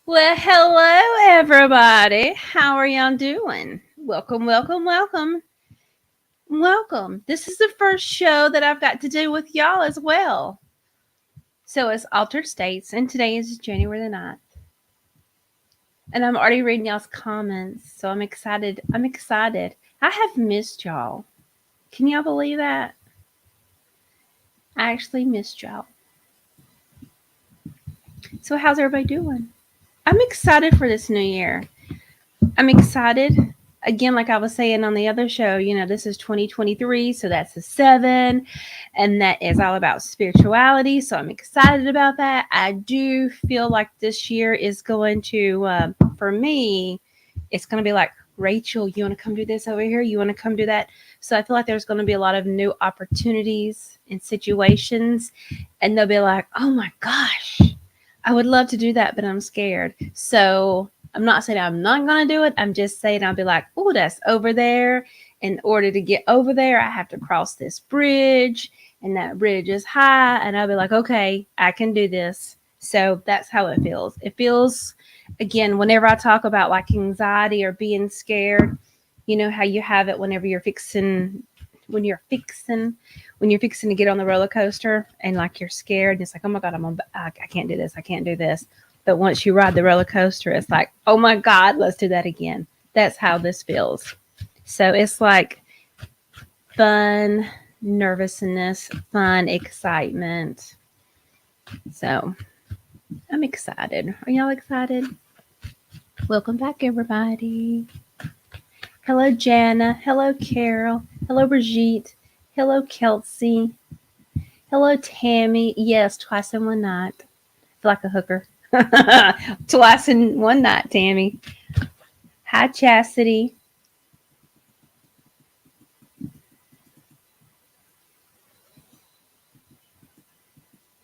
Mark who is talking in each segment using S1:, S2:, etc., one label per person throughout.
S1: Well, hello, everybody. How are y'all doing? Welcome, welcome, welcome, welcome. This is the first show that I've got to do with y'all as well. So it's Altered States, and today is January the 9th. And I'm already reading y'all's comments, so I'm excited. I'm excited. I have missed y'all. Can y'all believe that? I actually missed y'all. So, how's everybody doing? I'm excited for this new year. I'm excited. Again, like I was saying on the other show, this is 2023, so that's a 7, and that is all about spirituality. So I'm excited about that. I do feel like this year is going to, for me, it's going to be like, Rachel, you want to come do this over here? You want to come do that? So I feel like there's going to be a lot of new opportunities and situations, and they'll be like, oh my gosh, I would love to do that, but I'm scared. So I'm not saying I'm not going to do it. I'm just saying I'll be like, oh, that's over there. In order to get over there, I have to cross this bridge, and that bridge is high. And I'll be like, okay, I can do this. So that's how it feels. It feels, again, whenever I talk about like anxiety or being scared, you know how you have it whenever when you're fixing to get on the roller coaster and like you're scared and it's like, oh my God, I can't do this. I can't do this. But once you ride the roller coaster, it's like, oh my God, let's do that again. That's how this feels. So it's like fun, nervousness, fun, excitement. So I'm excited. Are y'all excited? Welcome back, everybody. Hello, Jana. Hello, Carol. Hello, Brigitte. Hello, Kelsey. Hello, Tammy. Yes, twice in one night. I feel like a hooker. Twice in one night, Tammy. Hi, Chastity.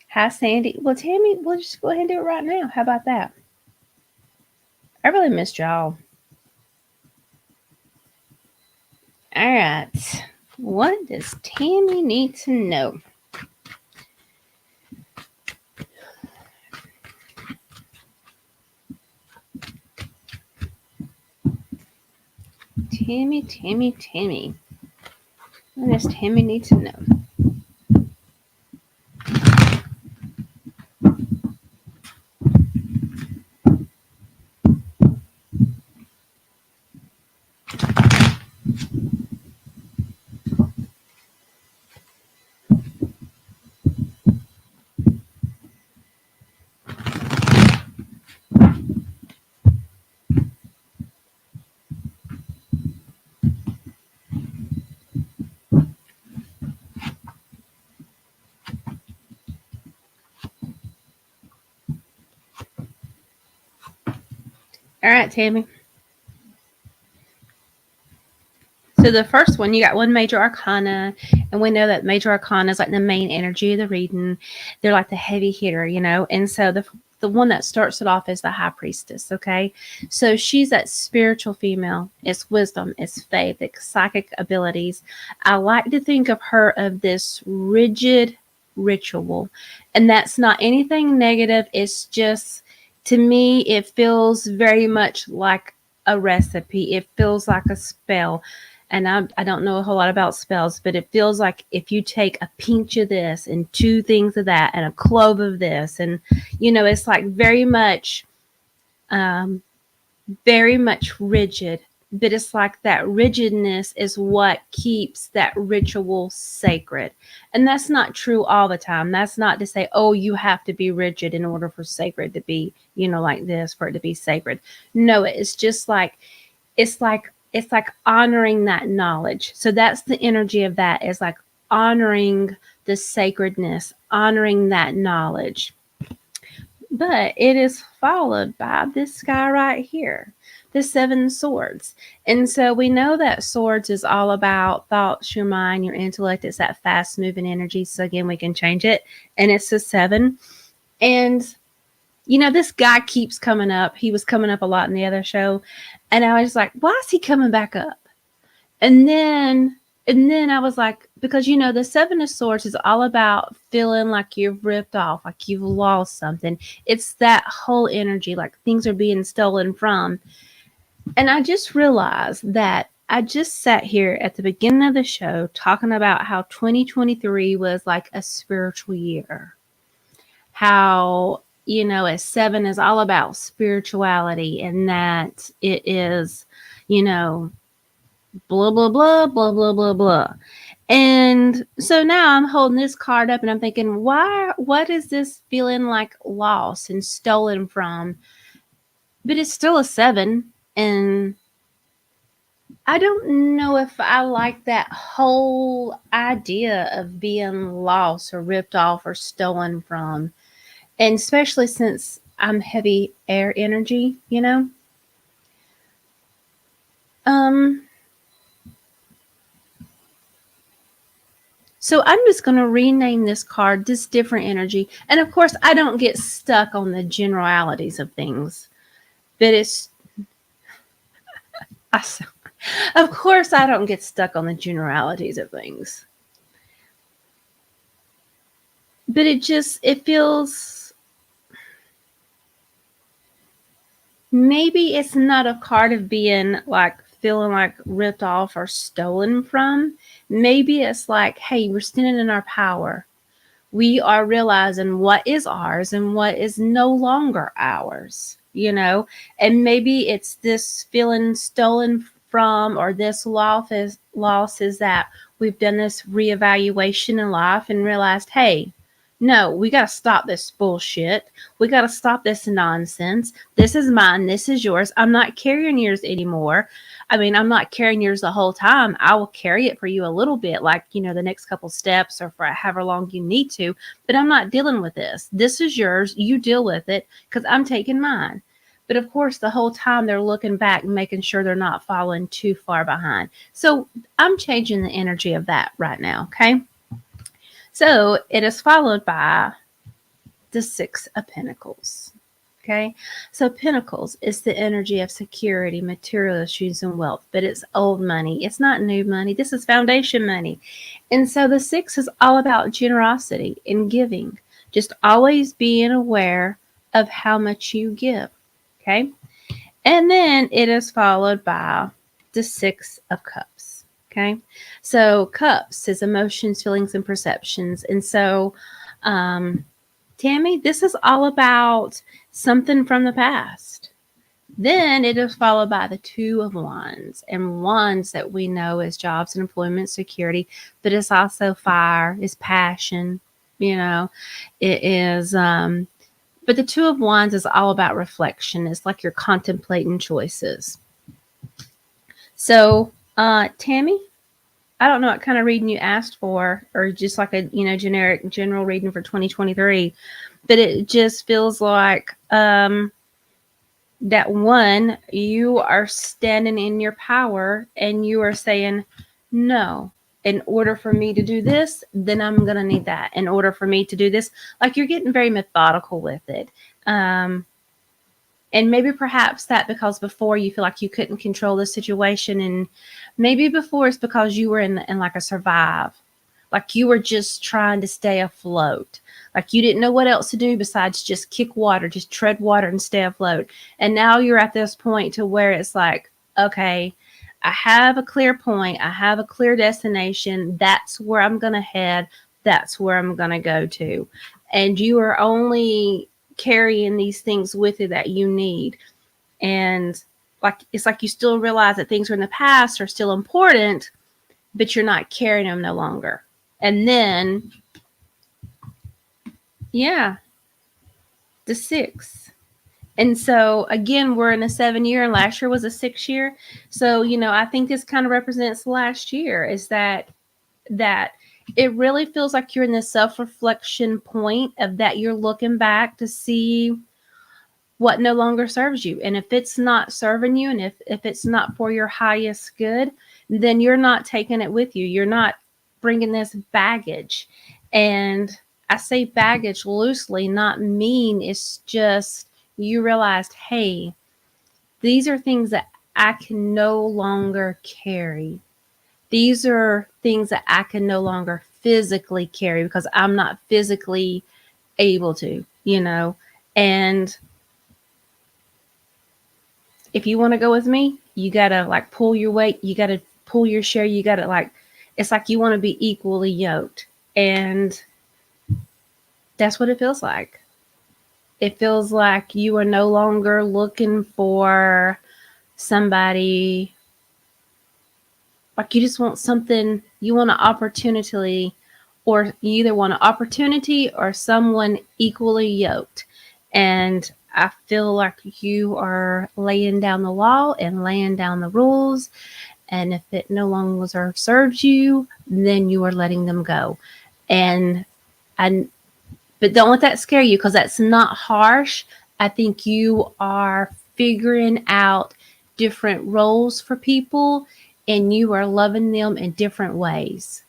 S1: Hi, Sandy. Well, Tammy, we'll just go ahead and do it right now. How about that? I really missed y'all. All right. What does Tammy need to know? Tammy. What does Tammy need to know? All right, Tammy. So the first one, you got one major arcana, and we know that major arcana is like the main energy of the reading. They're like the heavy hitter, and so the one that starts it off is the high priestess. Okay, so she's that spiritual female. It's wisdom, it's faith, it's psychic abilities. I like to think of her of this rigid ritual, and that's not anything negative. It's just, to me, it feels very much like a recipe. It feels like a spell. And I don't know a whole lot about spells, but it feels like if you take a pinch of this and 2 things of that and a clove of this, and it's like um, very much rigid. But it's like that rigidness is what keeps that ritual sacred. And that's not true all the time. That's not to say, oh, you have to be rigid in order for sacred to be, like this, for it to be sacred. No, it's just like, it's like honoring that knowledge. So that's the energy of that, is like honoring the sacredness, honoring that knowledge. But it is followed by this guy right here, the 7 swords. And so we know that swords is all about thoughts, your mind, your intellect. It's that fast moving energy. So again, we can change it. And it's a 7. And this guy keeps coming up. He was coming up a lot in the other show. And I was like, why is he coming back up? And then And then I was like, because the Seven of Swords is all about feeling like you've ripped off, like you've lost something. It's that whole energy, like things are being stolen from. And I just realized that I just sat here at the beginning of the show talking about how 2023 was like a spiritual year. How, as seven is all about spirituality, and that it is, blah, blah, blah, blah, blah, blah, blah. And so now I'm holding this card up and I'm thinking, what is this feeling like lost and stolen from? But it's still a seven. And I don't know if I like that whole idea of being lost or ripped off or stolen from. And especially since I'm heavy air energy, Um, So I'm just going to rename this card this different energy. And of course, I don't get stuck on the generalities of things. But of course, I don't get stuck on the generalities of things. But it feels, maybe it's not a card of being like feeling like ripped off or stolen from. Maybe it's like, hey, we're standing in our power. We are realizing what is ours and what is no longer ours, and maybe it's this feeling stolen from, or this loss is that we've done this reevaluation in life and realized, hey, no, we got to stop this bullshit. We got to stop this nonsense. This is mine. This is yours. I'm not carrying yours anymore. I mean, I'm not carrying yours the whole time. I will carry it for you a little bit, like, the next couple steps or for however long you need to, but I'm not dealing with this. This is yours. You deal with it because I'm taking mine. But of course, the whole time they're looking back and making sure they're not falling too far behind. So I'm changing the energy of that right now, okay? So it is followed by the Six of Pentacles. Okay, so Pentacles is the energy of security, material issues, and wealth, but it's old money. It's not new money. This is foundation money. And so the Six is all about generosity and giving, just always being aware of how much you give. Okay, and then it is followed by the Six of Cups. Okay, so cups is emotions, feelings, and perceptions. And so, Tammy, this is all about something from the past. Then it is followed by the Two of Wands, and wands that we know as jobs and employment security, but it's also fire, it's passion, it is, but the Two of Wands is all about reflection. It's like you're contemplating choices. So, Tammy, I don't know what kind of reading you asked for, or just like a generic general reading for 2023, but it just feels like that one, you are standing in your power and you are saying, no, in order for me to do this, then I'm going to need that. In order for me to do this, like you're getting very methodical with it. And maybe perhaps that because before you feel like you couldn't control the situation, and maybe before it's because you were in like a survive, like you were just trying to stay afloat, like you didn't know what else to do besides just kick water, just tread water and stay afloat. And now you're at this point to where it's like, okay, I have a clear point, I have a clear destination, that's where I'm gonna head, that's where I'm gonna go to, and you are only carrying these things with you that you need. And like it's like you still realize that things from the past are still important, but you're not carrying them no longer. And then the Six. And so again, we're in a 7-year, and last year was a 6-year. So I think this kind of represents last year, is that it really feels like you're in this self-reflection point of that you're looking back to see what no longer serves you. And if it's not serving you, and if it's not for your highest good, then you're not taking it with you. You're not bringing this baggage. And I say baggage loosely, not mean. It's just you realized, hey, these are things that I can no longer carry. These are things that I can no longer physically carry because I'm not physically able to, and if you want to go with me, you got to like pull your weight, you got to pull your share, you got to like, it's like you want to be equally yoked. And that's what it feels like. It feels like you are no longer looking for somebody, like you just want something, you want an opportunity, or you either want an opportunity or someone equally yoked. And I feel like you are laying down the law and laying down the rules. And if it no longer serves you, then you are letting them go. And but don't let that scare you, because that's not harsh. I think you are figuring out different roles for people, and you are loving them in different ways.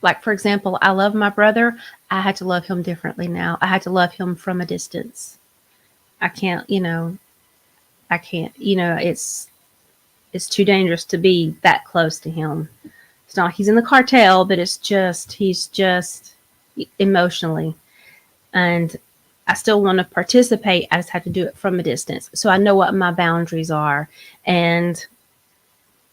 S1: Like, for example, I love my brother. I had to love him differently now. I had to love him from a distance. I can't, I can't, it's too dangerous to be that close to him. It's not, he's in the cartel, but he's just emotionally. And I still want to participate. I just have to do it from a distance. So I know what my boundaries are. And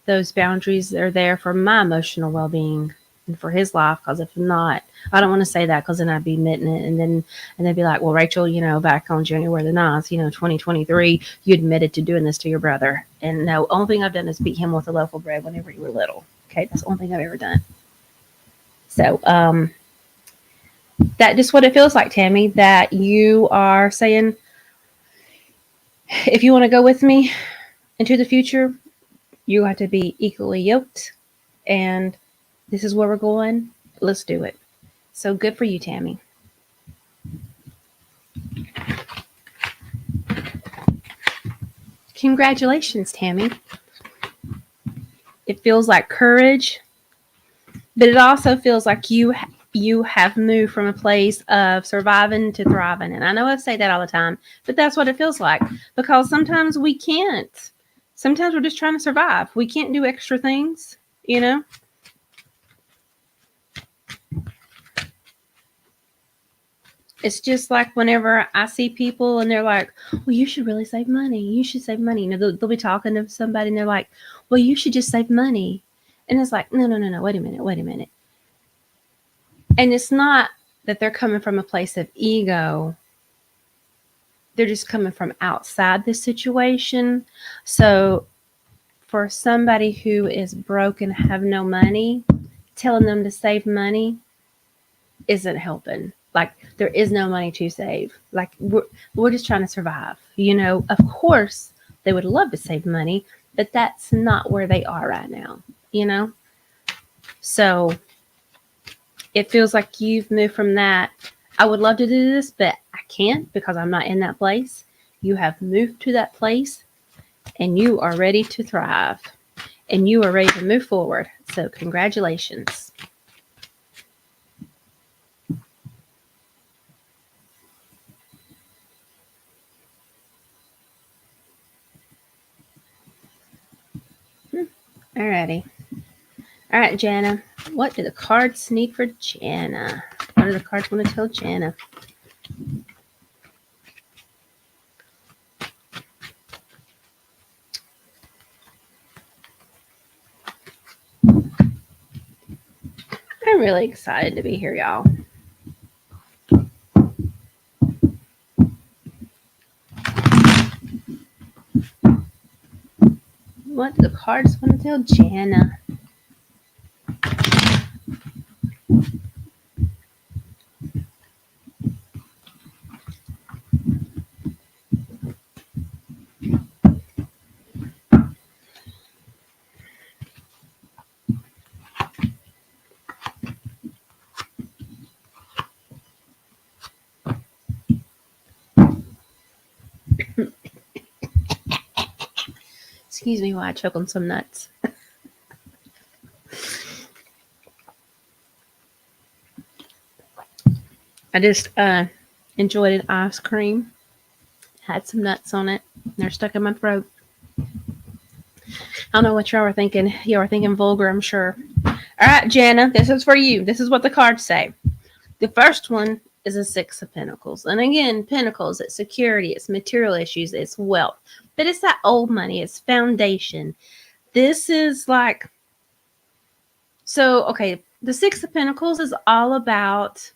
S1: those boundaries are there for my emotional well-being and for his life. Because if not, I don't want to say that, because then I'd be admitting it. And they'd be like, well, Rachel, back on January the 9th, 2023, you admitted to doing this to your brother. And no, only thing I've done is beat him with a loaf of bread whenever you were little. Okay, that's the only thing I've ever done. So, that just what it feels like, Tammy, that you are saying, if you want to go with me into the future, you have to be equally yoked, and this is where we're going. Let's do it. So good for you, Tammy. Congratulations, Tammy. It feels like courage, but it also feels like you have moved from a place of surviving to thriving. And I know I say that all the time, but that's what it feels like, because sometimes we can't. Sometimes we're just trying to survive. We can't do extra things, It's just like whenever I see people and they're like, well, you should really save money. You should save money. They'll be talking to somebody and they're like, well, you should just save money. And it's like, no. Wait a minute. And it's not that they're coming from a place of ego. They're just coming from outside the situation. So for somebody who is broke and have no money, telling them to save money isn't helping. Like, there is no money to save. Like, we're just trying to survive. Of course they would love to save money, but that's not where they are right now, So it feels like you've moved from that. I would love to do this, but I can't because I'm not in that place. You have moved to that place, and you are ready to thrive, and you are ready to move forward. So congratulations. Alrighty. All right, Jana. What do the cards need for Jana? What do the cards want to tell Jana? I'm really excited to be here, y'all. What do the cards want to tell Jana? Excuse me while I choke on some nuts. I just enjoyed an ice cream. Had some nuts on it. They're stuck in my throat. I don't know what y'all are thinking. Y'all are thinking vulgar, I'm sure. All right, Jana, this is for you. This is what the cards say. The first one is a Six of Pentacles. And again, Pentacles, it's security, it's material issues, it's wealth. But it's that old money, it's foundation. This is like, so, okay, the Six of Pentacles is all about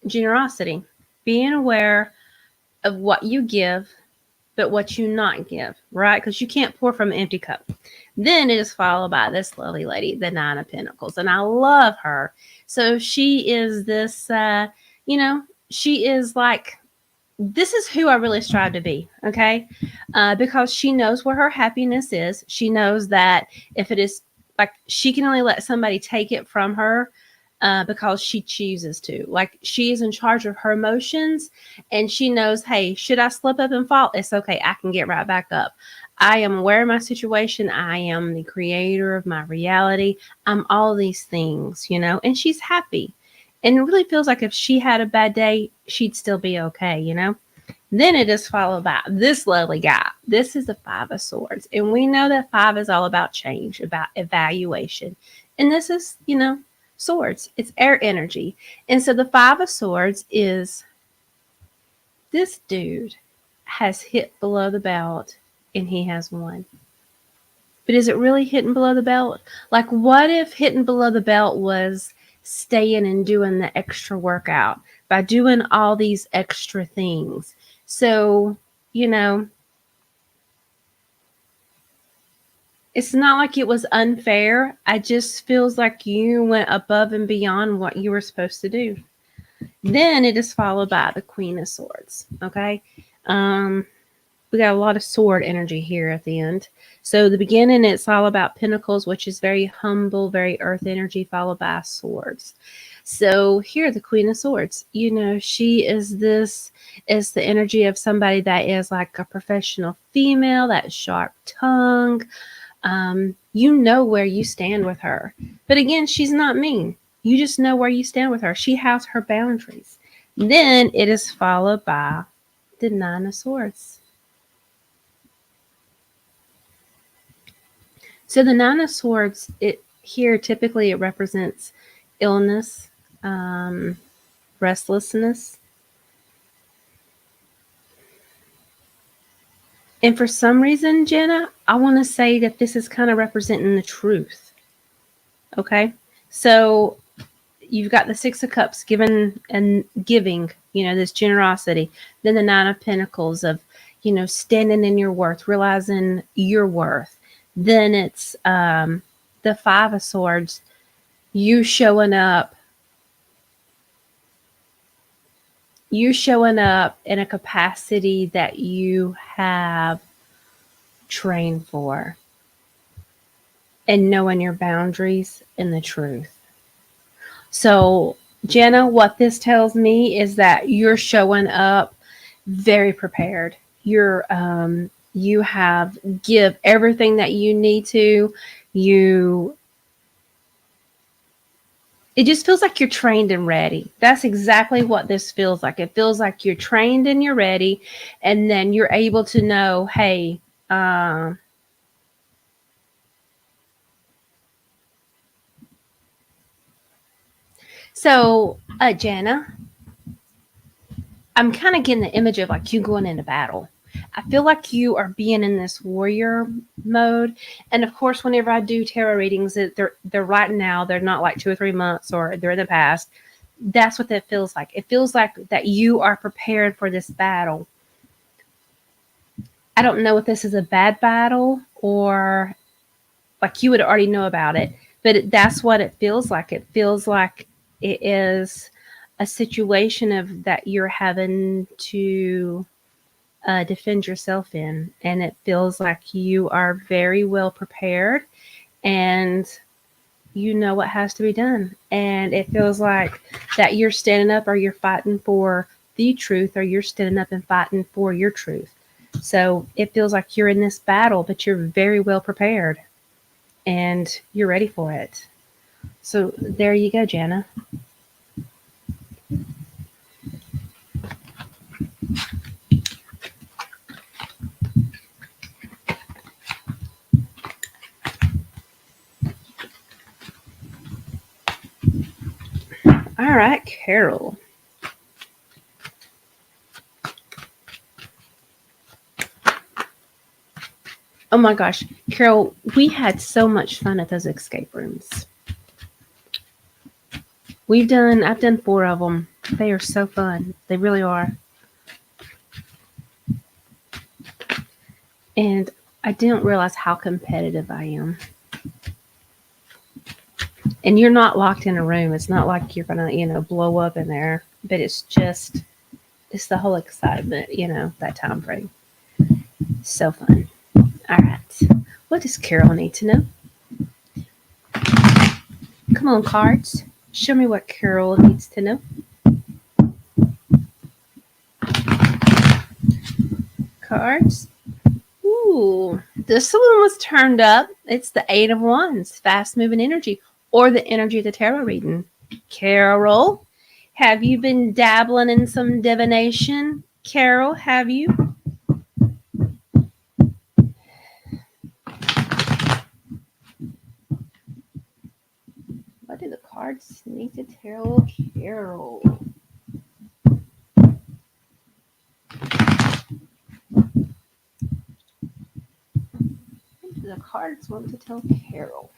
S1: generosity, being aware of what you give, but what you not give, right? Because you can't pour from an empty cup. Then it is followed by this lovely lady, the Nine of Pentacles, and I love her. So she is this, she is like, this is who I really strive to be, okay? Because she knows where her happiness is. She knows that if it is like, she can only let somebody take it from her because she chooses to. Like, she is in charge of her emotions, and she knows, hey, should I slip up and fall? It's okay. I can get right back up. I am aware of my situation. I am the creator of my reality. I'm all these things, and she's happy. And it really feels like if she had a bad day, she'd still be okay. Then it is followed by this lovely guy. This is the Five of Swords. And we know that five is all about change, about evaluation. And this is, swords. It's air energy. And so the Five of Swords is, this dude has hit below the belt and he has won. But is it really hitting below the belt? Like, what if hitting below the belt was staying and doing the extra workout by doing all these extra things? So, it's not like it was unfair. I just feels like you went above and beyond what you were supposed to do. Then it is followed by the Queen of Swords. Okay. We got a lot of sword energy here at the end. So the beginning, it's all about pentacles, which is very humble, very earth energy, followed by swords. So here, the Queen of Swords, she is the energy of somebody that is like a professional female, that sharp tongue. You know where you stand with her. But again, she's not mean. You just know where you stand with her. She has her boundaries. Then it is followed by the Nine of Swords. So the Nine of Swords, here typically it represents illness, restlessness. And for some reason, Jenna, I want to say that this is kind of representing the truth. Okay? So you've got the Six of Cups, giving, this generosity. Then the Nine of Pentacles of, standing in your worth, realizing your worth. Then it's the Five of Swords, you showing up in a capacity that you have trained for, and knowing your boundaries and the truth. So, Jenna, what this tells me is that you're showing up very prepared. You have give everything that you need to. It just feels like you're trained and ready. That's exactly what this feels like. It feels like you're trained and you're ready, and then you're able to know, hey, Jana, I'm kind of getting the image of like you going into battle. I feel like you are being in this warrior mode. And of course, whenever I do tarot readings, they're right now, they're not like 2 or 3 months or they're in the past. That's what that feels like. It feels like that you are prepared for this battle. I don't know if this is a bad battle or like you would already know about it, but that's what it feels like. It feels like it is a situation of that you're having to defend yourself in, and it feels like you are very well prepared and you know what has to be done, and it feels like that you're standing up or you're fighting for the truth, or you're standing up and fighting for your truth. So it feels like you're in this battle, but you're very well prepared and you're ready for it. So there you go, Jana. All right, Carol. Oh my gosh, Carol, we had so much fun at those escape rooms. I've done 4 of them. They are so fun. They really are. And I didn't realize how competitive I am. And you're not locked in a room. It's not like you're gonna, blow up in there. But it's the whole excitement, that time frame. So fun. All right. What does Carol need to know? Come on, cards. Show me what Carol needs to know. Cards. Ooh, this one was turned up. It's the 8 of Wands, fast moving energy, or the energy of the tarot reading. Carol, have you been dabbling in some divination? Carol, have you? What do the cards need to tell Carol? What do the cards want to tell Carol?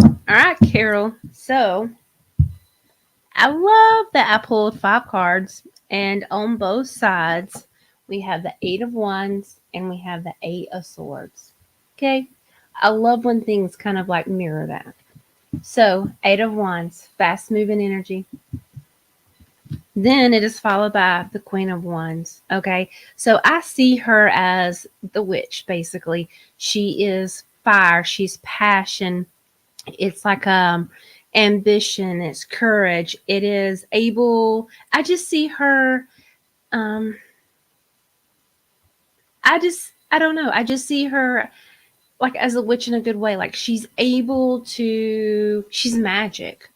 S1: All right, Carol. So I love that I pulled 5 cards, and on both sides, we have the 8 of Wands and we have the 8 of Swords. Okay. I love when things kind of like mirror that. So, 8 of Wands, fast moving energy. Then it is followed by the Queen of Wands. Okay. So I see her as the witch, basically. She is fire. She's passion. It's like ambition. It's courage. It is able. I just see her. I don't know. I just see her like as a witch in a good way. Like she's magic,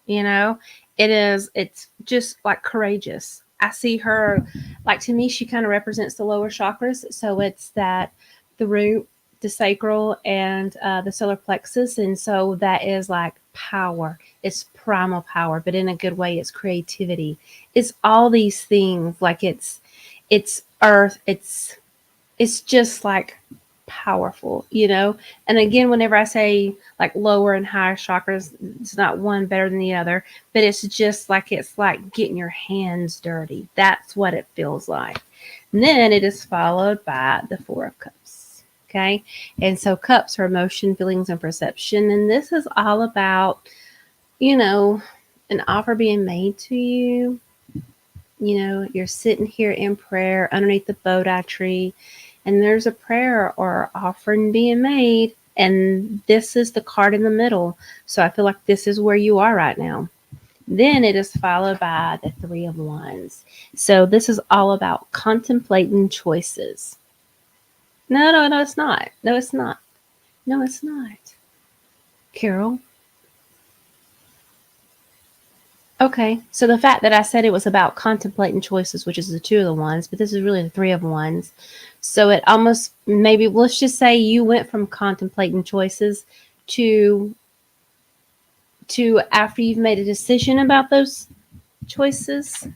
S1: it's just like courageous. I see her, like, to me, she kind of represents the lower chakras. So it's that the root, the sacral, and the solar plexus. And so that is like power. It's primal power, but in a good way. It's creativity. It's all these things. Like it's earth. It's just like powerful, And again, whenever I say like lower and higher chakras, it's not one better than the other, but it's like getting your hands dirty. That's what it feels like. And then it is followed by the 4 of Cups. Okay. And so cups are emotion, feelings, and perception. And this is all about, an offer being made to you. You're sitting here in prayer underneath the Bodhi tree, and there's a prayer or offering being made, and this is the card in the middle. So I feel like this is where you are right now. Then it is followed by the 3 of Wands. So this is all about contemplating choices. No, it's not. No, it's not. No, it's not. Carol. Okay, so the fact that I said it was about contemplating choices, which is the 2 of the Wands, but this is really the 3 of Wands. So it almost, maybe, let's just say you went from contemplating choices to after you've made a decision about those choices,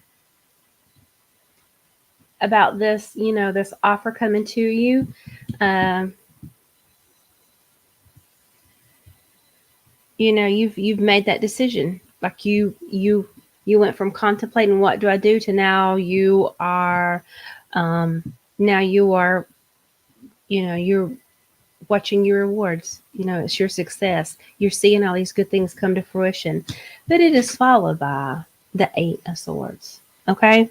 S1: about this, this offer coming to you. You've made that decision. Like you went from contemplating what do I do to now you are you're watching your rewards. It's your success. You're seeing all these good things come to fruition. But it is followed by the 8 of Swords. Okay?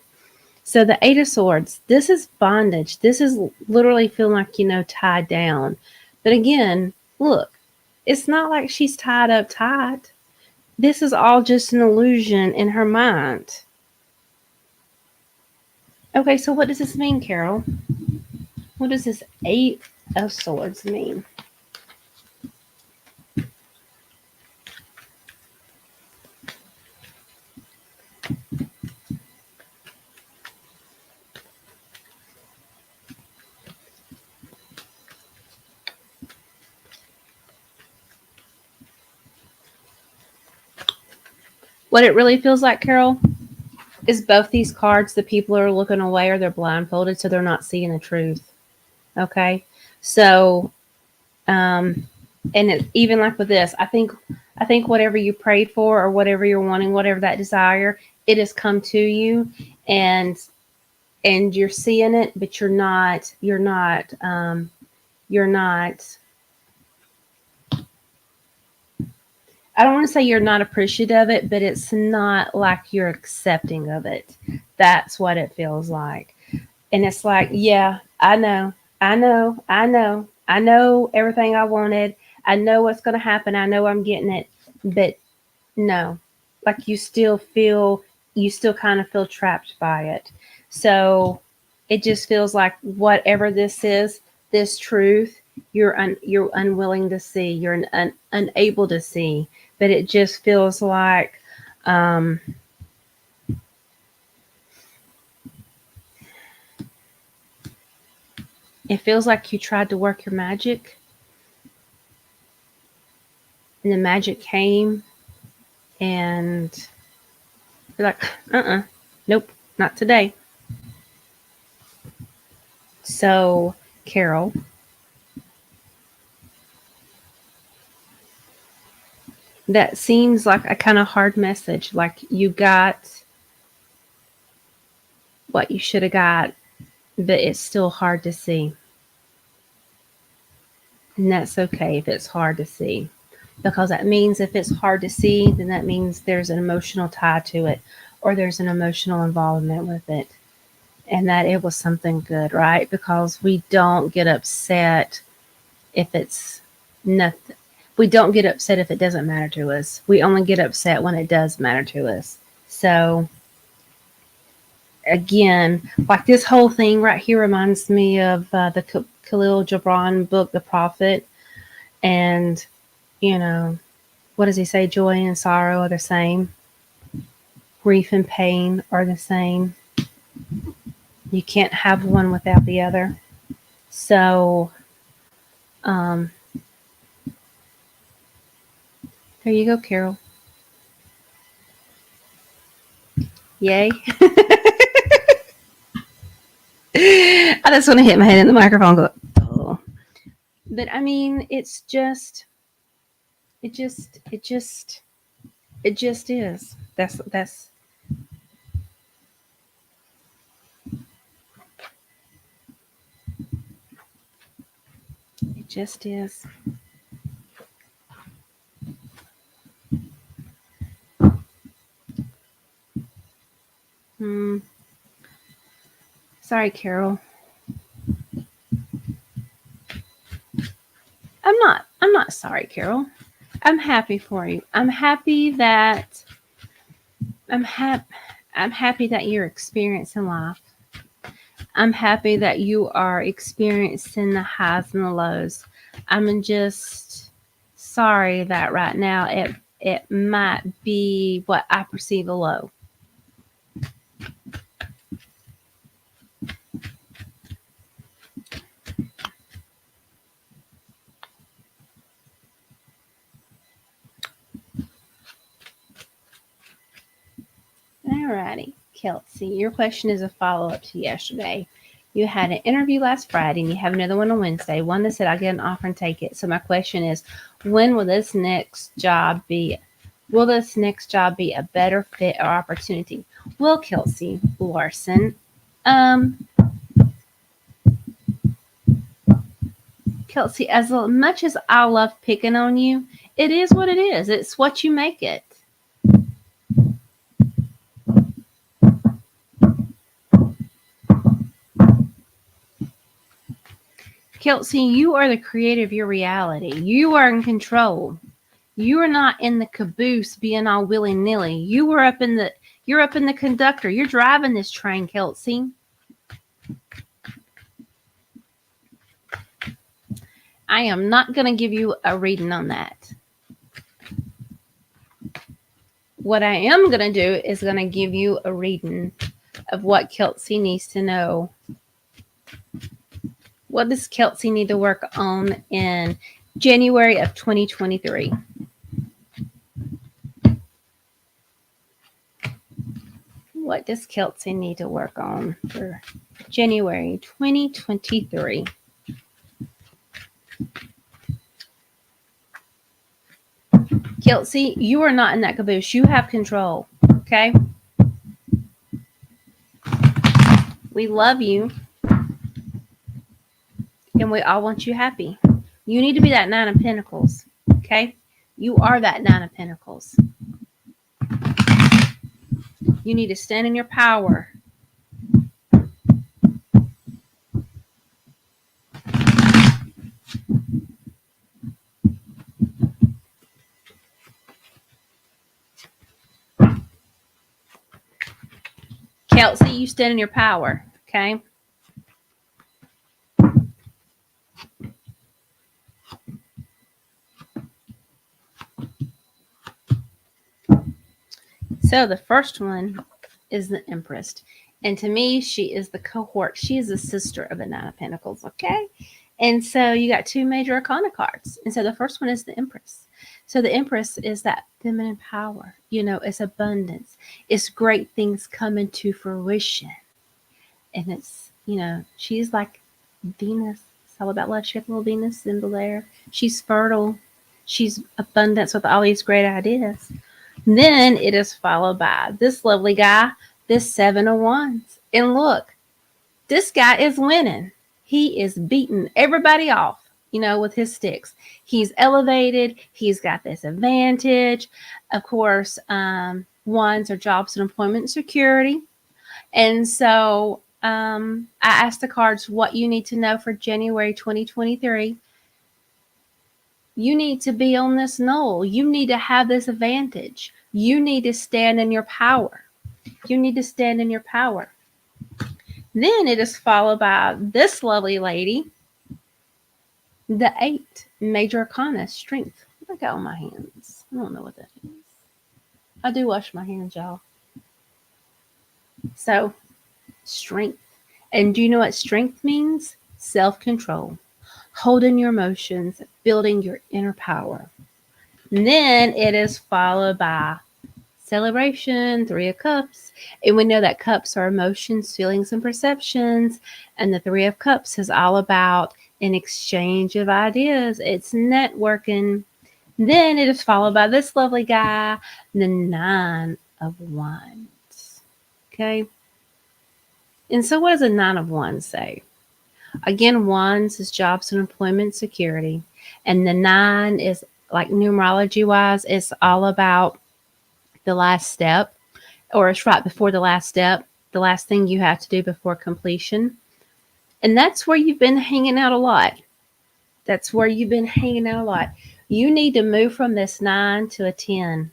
S1: So the 8 of Swords, this is bondage. This is literally feeling like, tied down. But again, look, it's not like she's tied up tight. This is all just an illusion in her mind. Okay, so what does this mean, Carol? What does this 8 of Swords mean? What it really feels like, Carol, is both these cards, the people are looking away or they're blindfolded, so they're not seeing the truth. Okay? So, and even like with this, I think whatever you prayed for or whatever you're wanting, whatever that desire, it has come to you, and you're seeing it, but you're not. I don't want to say you're not appreciative of it, but it's not like you're accepting of it. That's what it feels like. And it's like, yeah, I know everything I wanted. I know what's going to happen. I know I'm getting it. But no, like you still kind of feel trapped by it. So it just feels like whatever this is, this truth, you're unwilling to see, you're unable to see. But it just feels like, um, it feels like you tried to work your magic, and the magic came, and you're like, nope, not today. So, Carol, that seems like a kind of hard message. Like you got what you should have got, but it's still hard to see. And that's okay if it's hard to see. Because that means if it's hard to see, then that means there's an emotional tie to it, or there's an emotional involvement with it. And that it was something good, right? Because we don't get upset if it's nothing. We don't get upset if it doesn't matter to us. We only get upset when it does matter to us. So, again, like this whole thing right here reminds me of the Khalil Gibran book, The Prophet. And, you know, what does he say? Joy and sorrow are the same, grief and pain are the same. You can't have one without the other. So, um, there you go, Carol. Yay. I just want to hit my head in the microphone and go, oh. But I mean, it just, it just, it just is. It just is. Hmm. Sorry, Carol. I'm not sorry, Carol. I'm happy for you. I'm happy I'm happy that you're experiencing life. I'm happy that you are experiencing the highs and the lows. I'm just sorry that right now it might be what I perceive a low. Alrighty, Kelsey, your question is a follow up to yesterday. You had an interview last Friday and you have another one on Wednesday. One that said I get an offer and take it. So my question is, when will this next job be? Will this next job be a better fit or opportunity? Well, Kelsey Larson, um, Kelsey, as much as I love picking on you, it is what it is. It's what you make it. Kelsey, you are the creator of your reality. You are in control. You are not in the caboose being all willy nilly. You're up in the conductor. You're driving this train, Kelsey. I am not going to give you a reading on that. What I am going to do is going to give you a reading of what Kelsey needs to know. What does Kelsey need to work on in January of 2023? What does Kelsey need to work on for January 2023? Kelsey, you are not in that caboose. You have control. Okay? We love you. And we all want you happy. You need to be that 9 of Pentacles. Okay? You are that 9 of Pentacles. You need to stand in your power. Kelsey, you stand in your power. Okay? So the first one is the Empress. And to me, she is the cohort. She is the sister of the 9 of Pentacles, okay? And so you got 2 major arcana cards. And so the first one is the Empress. So the Empress is that feminine power. You know, it's abundance. It's great things coming to fruition. And it's, you know, she's like Venus. It's all about love. She got the little Venus symbol there. She's fertile. She's abundance with all these great ideas. Then it is followed by this lovely guy, this 7 of Wands. And look, this guy is winning. He is beating everybody off, you know, with his sticks. He's elevated. He's got this advantage. Of course, Wands are jobs and employment security. And so I asked the cards what you need to know for January 2023. You need to be on this knoll. You need to have this advantage. You need to stand in your power. You need to stand in your power. Then it is followed by this lovely lady, the 8, major arcana, strength. What do I got on my hands? I don't know what that is. I do wash my hands, y'all. So, strength. And do you know what strength means? Self-control. Holding your emotions, building your inner power. And then it is followed by celebration, 3 of Cups. And we know that cups are emotions, feelings, and perceptions. And the 3 of Cups is all about an exchange of ideas. It's networking. Then it is followed by this lovely guy, the 9 of Wands. Okay. And so what does a 9 of Wands say? Again, Wands is jobs and employment security. And the 9 is, like numerology wise, it's all about the last step, or it's right before the last step, the last thing you have to do before completion. And that's where you've been hanging out a lot. That's where you've been hanging out a lot. You need to move from this 9 to a 10.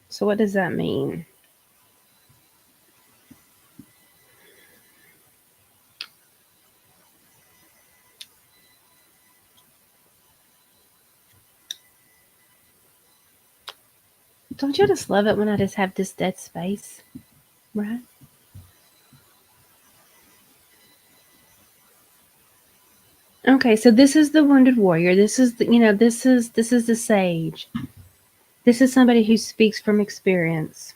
S1: So what does that mean? Don't you just love it when I just have this dead space? Right? Okay, so this is the wounded warrior. This is the, this is the sage. This is somebody who speaks from experience.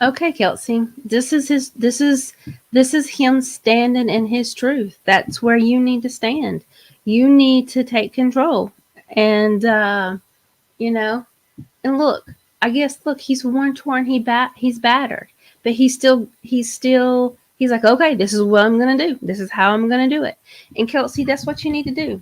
S1: Okay, Kelsey. This is him standing in his truth. That's where you need to stand. You need to take control. And and look, I guess look, he's worn, torn, he's battered. But he's like, okay, this is what I'm gonna do. This is how I'm gonna do it. And Kelsey, that's what you need to do.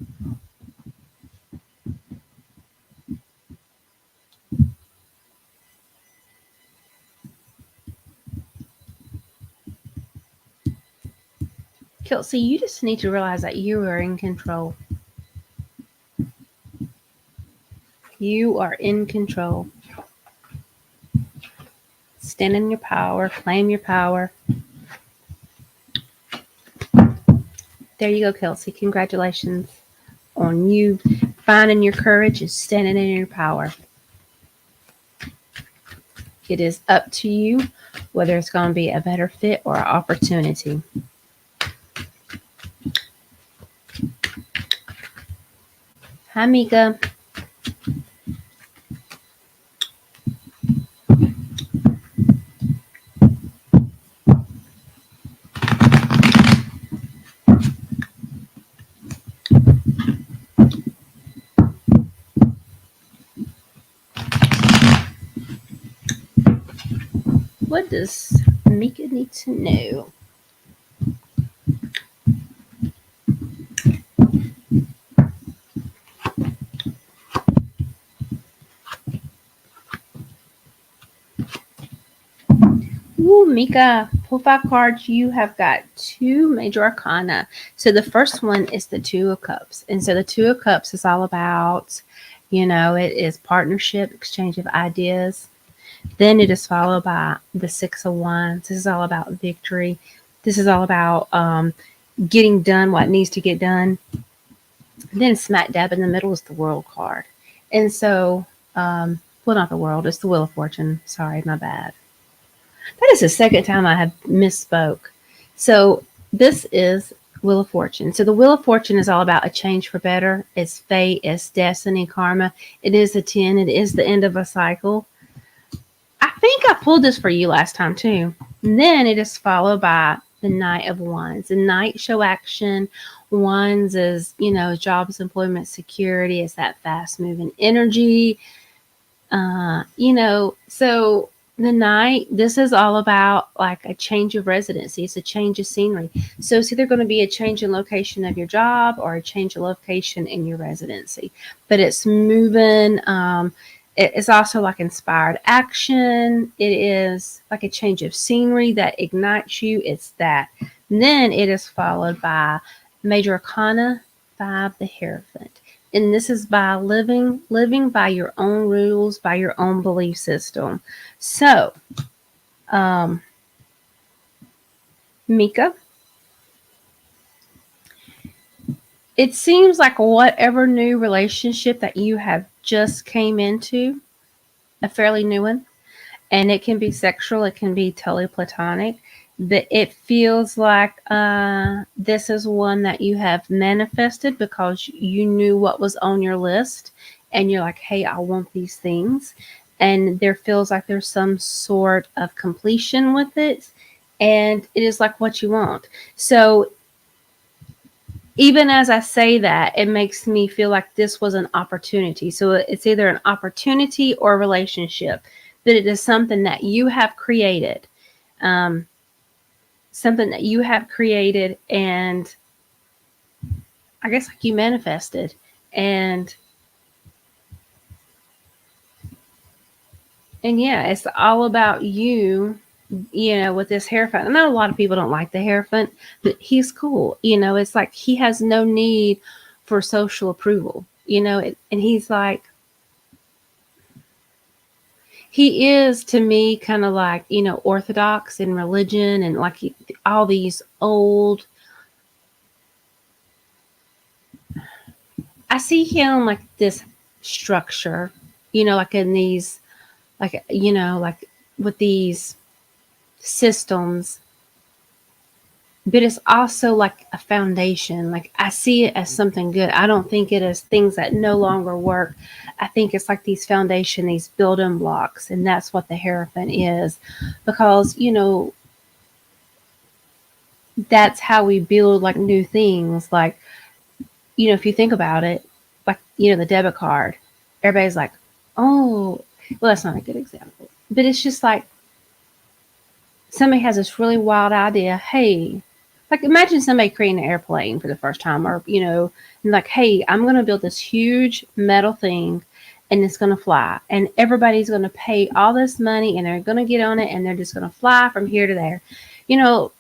S1: Kelsey, you just need to realize that you are in control. You are in control. Stand in your power, claim your power. There you go, Kelsey. Congratulations on you finding your courage and standing in your power. It is up to you whether it's going to be a better fit or an opportunity. Hi, Mika. What does Mika need to know? Ooh, Mika, profile cards, you have got two major arcana. So the first one is the Two of Cups. And so the Two of Cups is all about, it is partnership, exchange of ideas. Then it is followed by the Six of Wands. This is all about victory. This is all about getting done what needs to get done. Then smack dab in the middle is the World card. And so, well, not the World, it's the Wheel of Fortune. Sorry, my bad. That is the second time I have misspoke. So this is Wheel of Fortune. So the Wheel of Fortune is all about a change for better. It's fate, it's destiny, karma. It is a 10. It is the end of a cycle. I think I pulled this for you last time too. And then it is followed by the Knight of Wands. The Knight show action. Wands is, jobs, employment, security. It's that fast moving energy. So the Knight, this is all about like a change of residency. It's a change of scenery. So it's either going to be a change in location of your job or a change of location in your residency. But it's moving. It's also like inspired action. It is like a change of scenery that ignites you. It's that. And then it is followed by Major Arcana 5, the Hierophant. And this is by living by your own rules, by your own belief system. So, Mika, it seems like whatever new relationship that you have just came into, a fairly new one, and it can be sexual, it can be totally platonic, but it feels like this is one that you have manifested because you knew what was on your list and you're like, hey, I want these things. And there feels like there's some sort of completion with it. And it is like what you want. So even as I say that, it makes me feel like this was an opportunity. So it's either an opportunity or a relationship, but it is something that you have created. Something that you have created and I guess like you manifested. And yeah, it's all about you, with this Hierophant. I know a lot of people don't like the Hierophant, but he's cool. It's like he has no need for social approval, and he's like, he is to me kind of like, orthodox in religion and like all these old, I see him like this structure, like in these, like, like with these systems, but it's also like a foundation. Like I see it as something good. I don't think it as things that no longer work. I think it's like these foundation, these building blocks, and that's what the Hierophant is, because that's how we build like new things. Like, if you think about it, like, the debit card, everybody's like, oh, well, that's not a good example, but it's just like somebody has this really wild idea. Hey, like imagine somebody creating an airplane for the first time, or, like, hey, I'm going to build this huge metal thing and it's going to fly and everybody's going to pay all this money and they're going to get on it and they're just going to fly from here to there.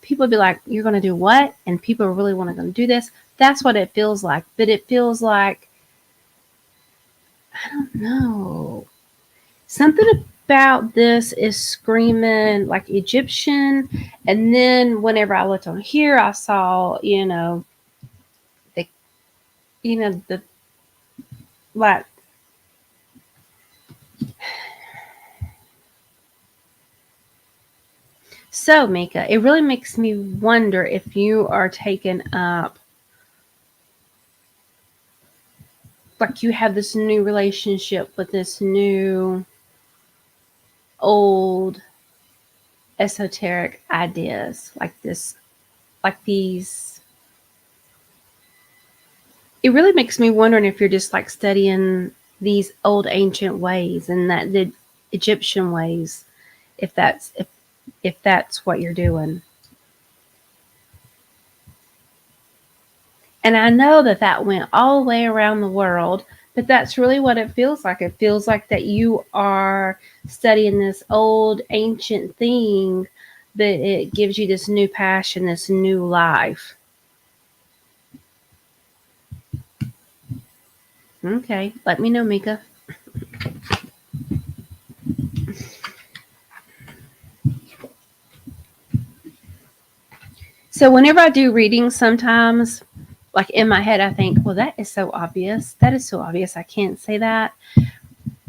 S1: People would be like, you're going to do what? And people really want to do this. That's what it feels like. But it feels like, I don't know, something about this is screaming like Egyptian. And then whenever I looked on here, I saw, the like, so Mika, it really makes me wonder if you are taken up, like you have this new relationship with this new old esoteric ideas, like this, like these. It really makes me wondering if you're just like studying these old ancient ways and that the Egyptian ways, if if that's what you're doing. And I know that that went all the way around the world, but that's really what it feels like. It feels like that you are studying this old ancient thing, but it gives you this new passion, this new life. Okay, let me know, Mika. So whenever I do readings, sometimes, like in my head, I think, well, that is so obvious. That is so obvious. I can't say that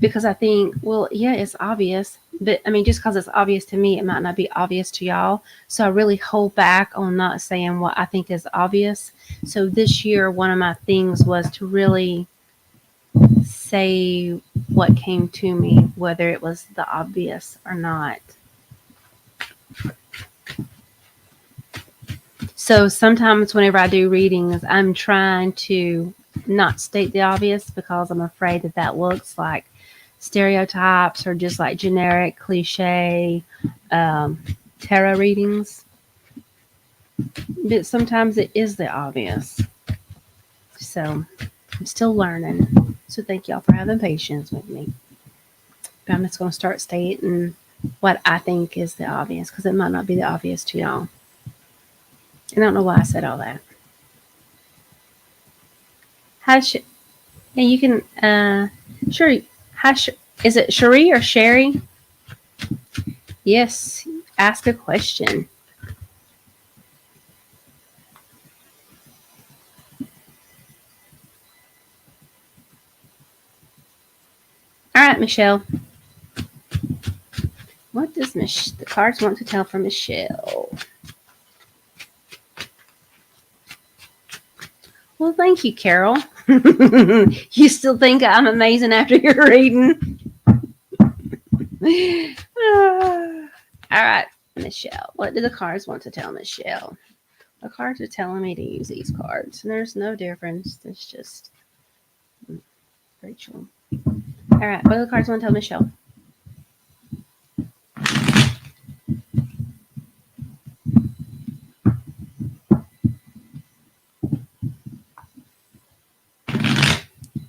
S1: because I think, well, yeah, it's obvious. But I mean, just because it's obvious to me, it might not be obvious to y'all. So I really hold back on not saying what I think is obvious. So this year, one of my things was to really say what came to me, whether it was the obvious or not. So sometimes whenever I do readings, I'm trying to not state the obvious because I'm afraid that that looks like stereotypes or just like generic cliche tarot readings. But sometimes it is the obvious. So I'm still learning. So thank y'all for having patience with me. But I'm just going to start stating what I think is the obvious because it might not be the obvious to y'all. I don't know why I said all that. Yeah, you can, sure. Is it Cherie or Sherry? Yes, ask a question. All right, Michelle. What does the cards want to tell for Michelle? Well, thank you, Carol. You still think I'm amazing after your reading? All right, Michelle. What do the cards want to tell Michelle? The cards are telling me to use these cards. There's no difference. It's just Rachel. All right, what do the cards want to tell Michelle?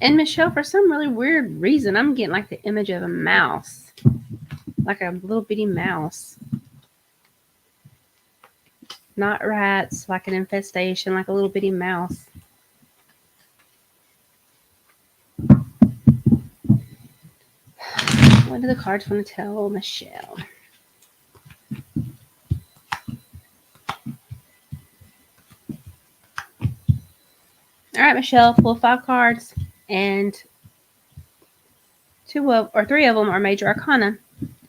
S1: And Michelle, for some really weird reason, I'm getting like the image of a mouse, like a little bitty mouse. Not rats, like an infestation, like a little bitty mouse. What do the cards want to tell Michelle? All right, Michelle, pull 5 cards, and 3 of them are major arcana.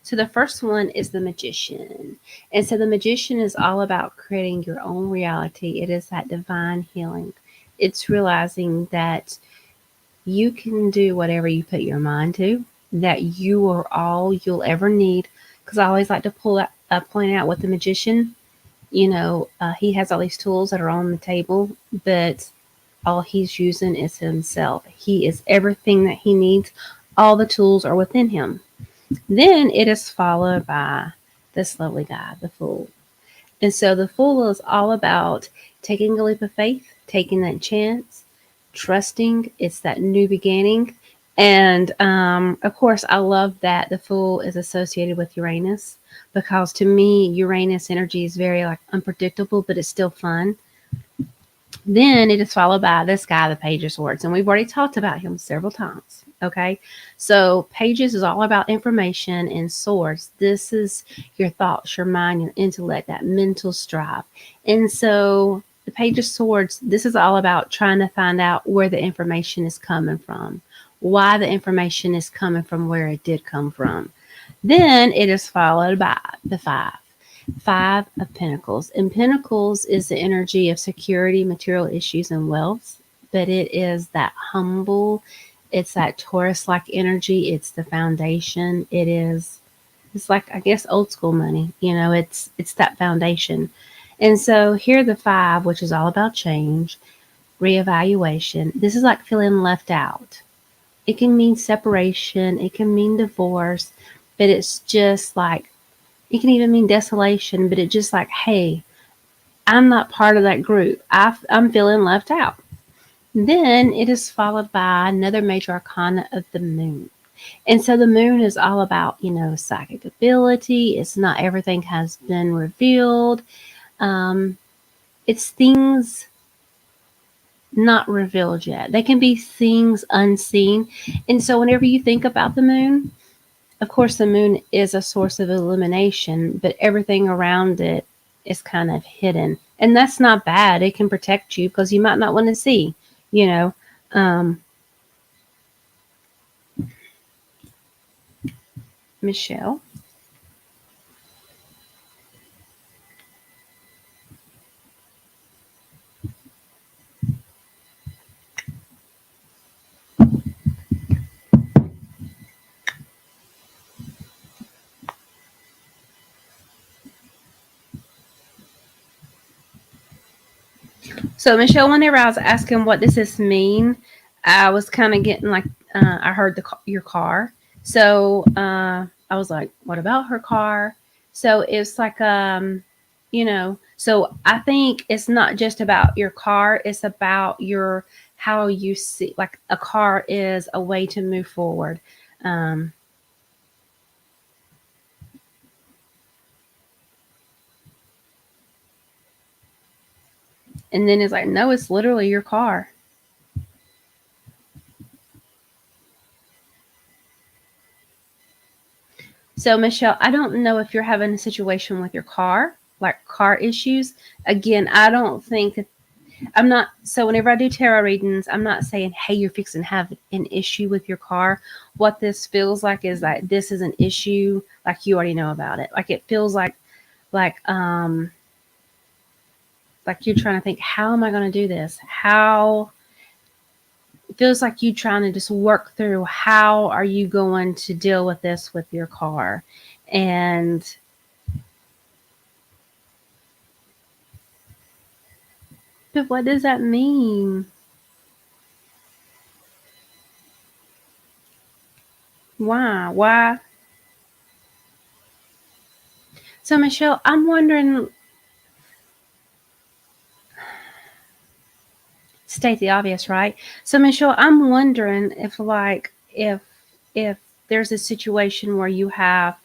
S1: So the first one is the Magician. And so the Magician is all about creating your own reality. It is that divine healing. It's realizing that you can do whatever you put your mind to, that you are all you'll ever need. Because I always like to point out with the Magician, he has all these tools that are on the table, but all he's using is himself. He is everything that he needs. All the tools are within him. Then it is followed by this lovely guy, the Fool. And so the Fool is all about taking a leap of faith, taking that chance, trusting. It's that new beginning. And of course, I love that the Fool is associated with Uranus because to me, Uranus energy is very like unpredictable, but it's still fun. Then it is followed by this guy, the Page of Swords. And we've already talked about him several times. Okay. So Pages is all about information, and Swords, this is your thoughts, your mind, your intellect, that mental strive. And so the Page of Swords, this is all about trying to find out where the information is coming from, why the information is coming from where it did come from. Then it is followed by the 5 of Pentacles. And Pentacles is the energy of security, material issues, and wealth. But it is that humble, it's that Taurus-like energy. It's the foundation. It's like, I guess, old school money. It's that foundation. And so here the 5, which is all about change, reevaluation. This is like feeling left out. It can mean separation. It can mean divorce. But it's just like, It can even mean desolation, but it's just like, hey, I'm not part of that group. I'm feeling left out. Then it is followed by another major arcana of the moon. And so the moon is all about, psychic ability. It's not everything has been revealed. It's things not revealed yet. They can be things unseen. And so whenever you think about the moon, of course, the moon is a source of illumination, but everything around it is kind of hidden. And that's not bad. It can protect you because you might not want to see, you know. Michelle. So Michelle, whenever I was asking what does this mean, I was kind of getting like I heard your car. So I was like, what about her car? So it's like so I think it's not just about your car, it's about your how you see, like a car is a way to move forward. Um and then it's like, no, it's literally your car. So, Michelle, I don't know if you're having a situation with your car, like car issues. Again, I don't think that I'm not. So, whenever I do tarot readings, I'm not saying, hey, you're fixing to have an issue with your car. What this feels like is like this is an issue, like you already know about it. Like it feels like, like you're trying to think, how am I going to do this? How it feels like you trying to just work through how are you going to deal with this with your car. And but what does that mean? Why? So Michelle, I'm wondering, state the obvious, right? So Michelle, I'm wondering if there's a situation where you have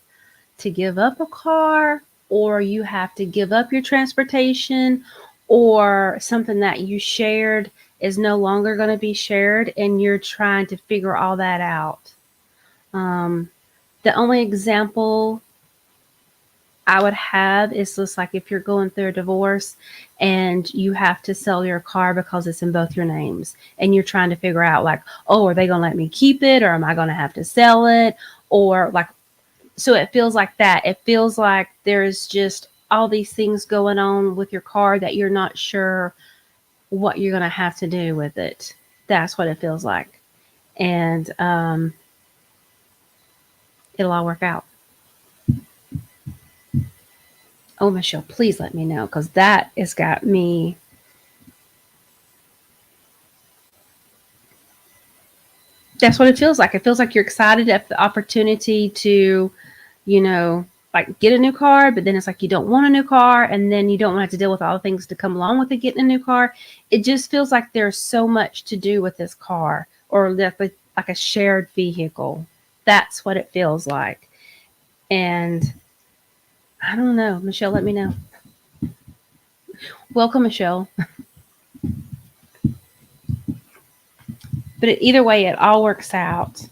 S1: to give up a car, or you have to give up your transportation, or something that you shared is no longer going to be shared and you're trying to figure all that out. The only example I would have is just like if you're going through a divorce and you have to sell your car because it's in both your names and you're trying to figure out like, oh, are they going to let me keep it or am I going to have to sell it? Or like, so it feels like that. It feels like there's just all these things going on with your car that you're not sure what you're going to have to do with it. That's what it feels like. And it'll all work out. Oh, Michelle, please let me know because that has got me. That's what it feels like. It feels like you're excited at the opportunity to, like get a new car, but then it's like you don't want a new car, and then you don't want to have to deal with all the things to come along with it getting a new car. It just feels like there's so much to do with this car, or like a shared vehicle. That's what it feels like. And I don't know. Michelle, let me know. Welcome, Michelle. But either way, it all works out.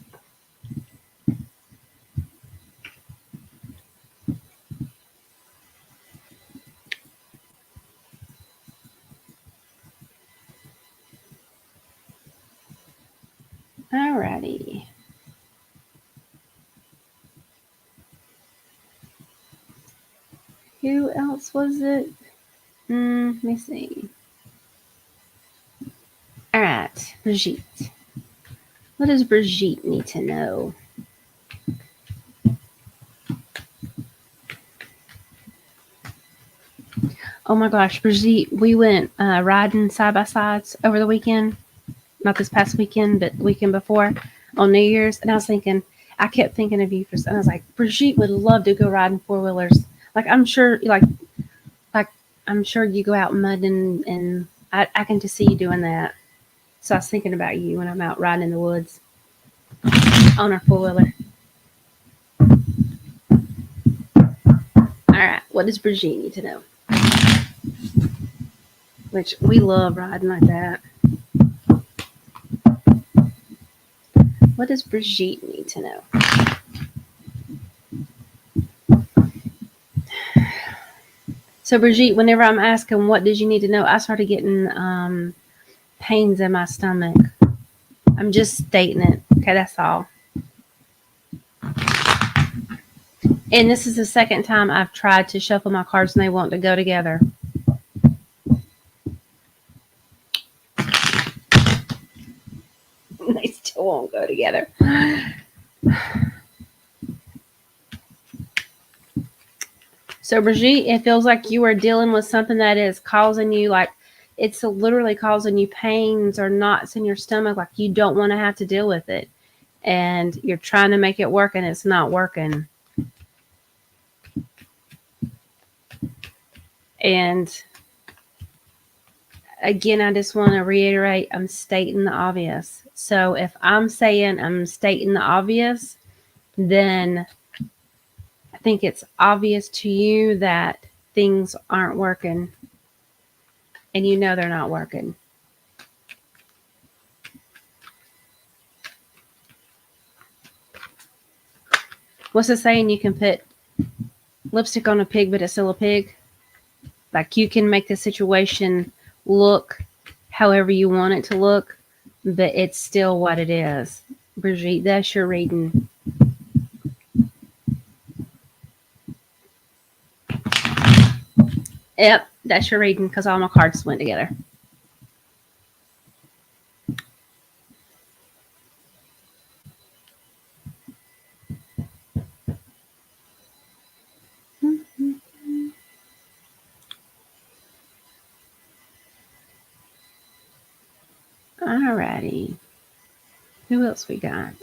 S1: Alrighty. Who else was it? Let me see. All right, Brigitte. What does Brigitte need to know? Oh my gosh, Brigitte, we went riding side by sides over the weekend. Not this past weekend, but the weekend before on New Year's. And I was thinking, I kept thinking of you for. I was like, Brigitte would love to go riding 4-wheelers. Like I'm sure, like I'm sure you go out mudding, and I can just see you doing that. So I was thinking about you when I'm out riding in the woods on our 4-wheeler. All right, what does Brigitte need to know? Which we love riding like that. What does Brigitte need to know? So Brigitte, whenever I'm asking what did you need to know, I started getting pains in my stomach. I'm just stating it. Okay, that's all. And this is the second time I've tried to shuffle my cards and they want to go together. They still won't go together. So Brigitte, it feels like you are dealing with something that is causing you, like it's literally causing you pains or knots in your stomach, like you don't want to have to deal with it. And you're trying to make it work and it's not working. And again, I just want to reiterate, I'm stating the obvious. So if I'm saying I'm stating the obvious, then I think it's obvious to you that things aren't working. And you know they're not working. What's the saying? You can put lipstick on a pig, but it's still a pig. Like you can make the situation look however you want it to look, but it's still what it is. Brigitte, that's your reading. Yep, that's your reading because all my cards went together. Alrighty. Who else we got?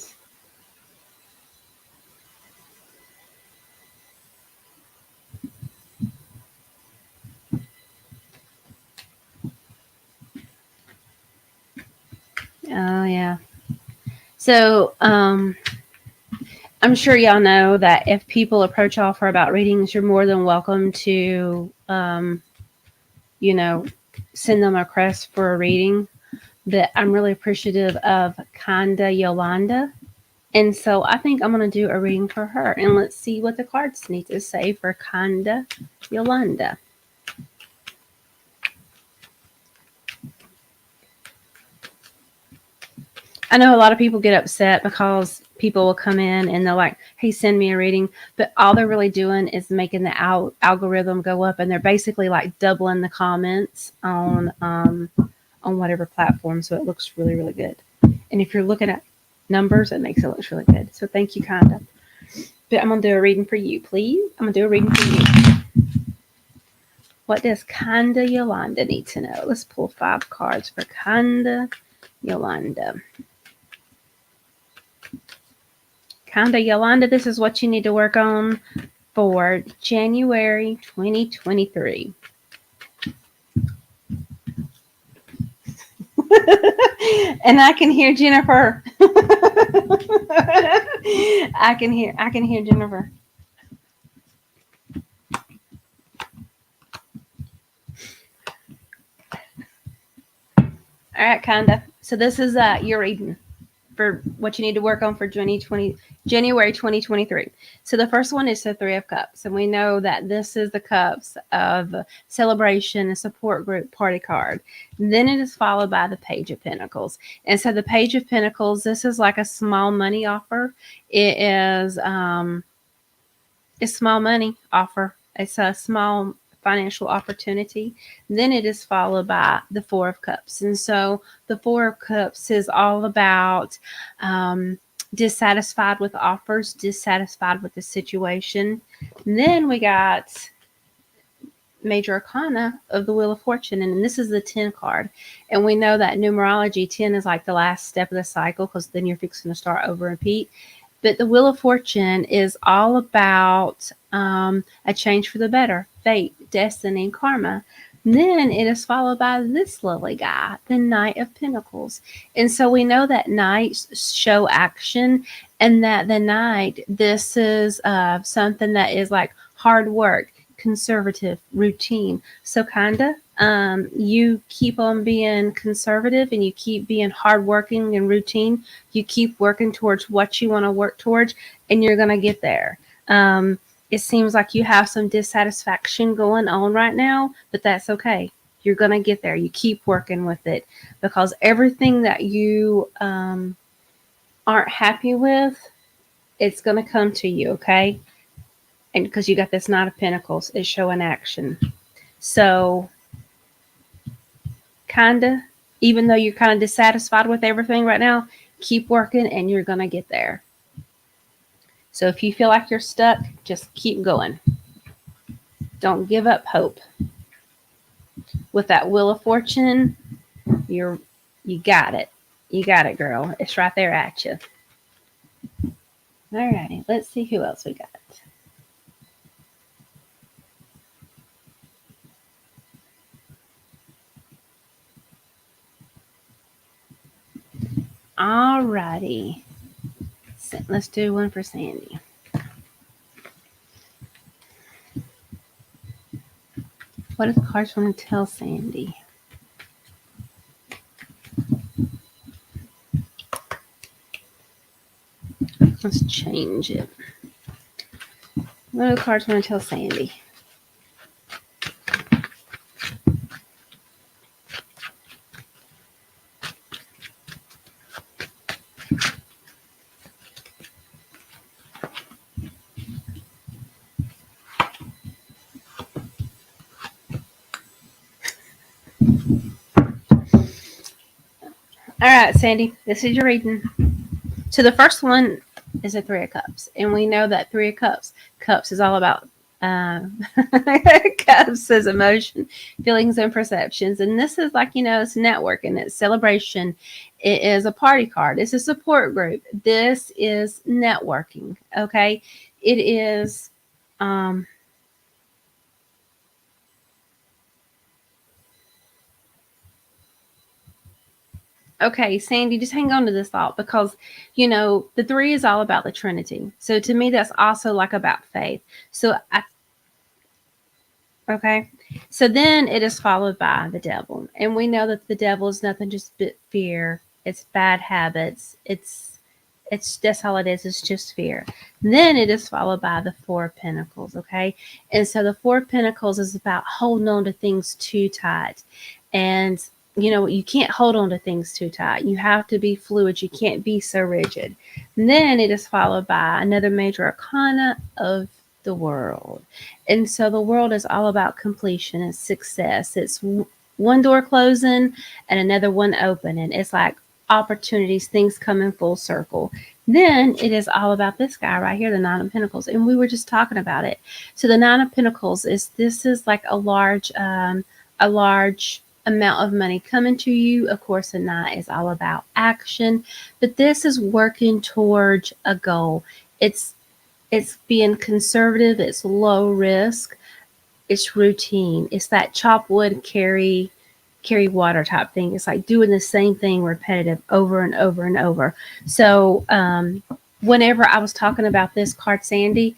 S1: Oh yeah. So I'm sure y'all know that if people approach offer about readings, you're more than welcome to send them a request for a reading. But I'm really appreciative of Kinda Yolanda. And so I think I'm going to do a reading for her. And let's see what the cards need to say for Kinda Yolanda. I know a lot of people get upset because people will come in and they're like, hey, send me a reading. But all they're really doing is making the algorithm go up. And they're basically like doubling the comments on whatever platform. So it looks really, really good. And if you're looking at numbers, it makes it look really good. So thank you, Kinda. But I'm going to do a reading for you, please. I'm going to do a reading for you. What does Kinda Yolanda need to know? Let's pull 5 cards for Kinda Yolanda. Kinda Yolanda, this is what you need to work on for January 2023. And I can hear Jennifer. I can hear Jennifer. All right, Kinda. So this is your reading for what you need to work on for January 2023. So the first one is the 3 of Cups. And we know that this is the cups of celebration, a support group, party card. Then it is followed by the Page of Pentacles. And so the Page of Pentacles, this is like a small money offer. It is a small money offer. It's a small financial opportunity. Then it is followed by the 4 of Cups. And so the 4 of Cups is all about dissatisfied with offers, dissatisfied with the situation. And then we got Major Arcana of the Wheel of Fortune. And this is the 10 card. And we know that numerology 10 is like the last step of the cycle because then you're fixing to start over and repeat. But the Wheel of Fortune is all about a change for the better, fate, destiny, and karma. And then it is followed by this lovely guy, the Knight of Pentacles. And so we know that knights show action, and that the knight, this is something that is like hard work, conservative, routine. So kinda, you keep on being conservative and you keep being hardworking and routine. You keep working towards what you want to work towards, and you're gonna get there. It seems like you have some dissatisfaction going on right now, but that's okay. You're gonna get there. You keep working with it, because everything that you aren't happy with, it's gonna come to you, okay? And because you got this Knight of Pentacles, it's showing action. So kinda, even though you're kind of dissatisfied with everything right now, keep working and you're gonna get there. So if you feel like you're stuck, just keep going. Don't give up hope. With that Wheel of Fortune, you got it. You got it, girl. It's right there at you. Alrighty, let's see who else we got. Alrighty. Let's do one for Sandy. What do the cards want to tell Sandy? Let's change it. What do the cards want to tell Sandy? All right, Sandy, this is your reading. So the first one is a Three of Cups, and we know that Three of Cups is all about cups is emotion, feelings, and perceptions. And this is like, it's networking, it's celebration, it is a party card, it's a support group. This is networking, okay? It is okay, Sandy, just hang on to this thought, because, the three is all about the Trinity. So to me, that's also like about faith. Okay. So then it is followed by the devil. And we know that the devil is nothing just but fear. It's bad habits. It's that's all it is. It's just fear. Then it is followed by the Four of Pentacles. Okay. And so the Four of Pentacles is about holding on to things too tight. And you can't hold on to things too tight. You have to be fluid. You can't be so rigid. And then it is followed by another major arcana of the world. And so the world is all about completion and success. It's one door closing and another one opening. It's like opportunities, things come in full circle. Then it is all about this guy right here, the Nine of Pentacles. And we were just talking about it. So the Nine of Pentacles is like a large amount of money coming to you. Of course, the Knight is all about action, but this is working towards a goal. It's being conservative. It's low risk. It's routine. It's that chop wood, carry water type thing. It's like doing the same thing repetitive over and over and over. So whenever I was talking about this card, Sandy,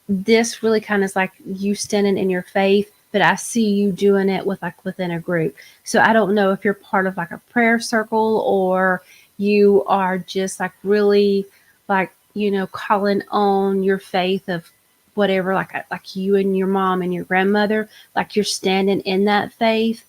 S1: this really kind of is like you standing in your faith, but I see you doing it within a group. So I don't know if you're part of like a prayer circle, or you are just like really like, calling on your faith of whatever, like you and your mom and your grandmother, like you're standing in that faith.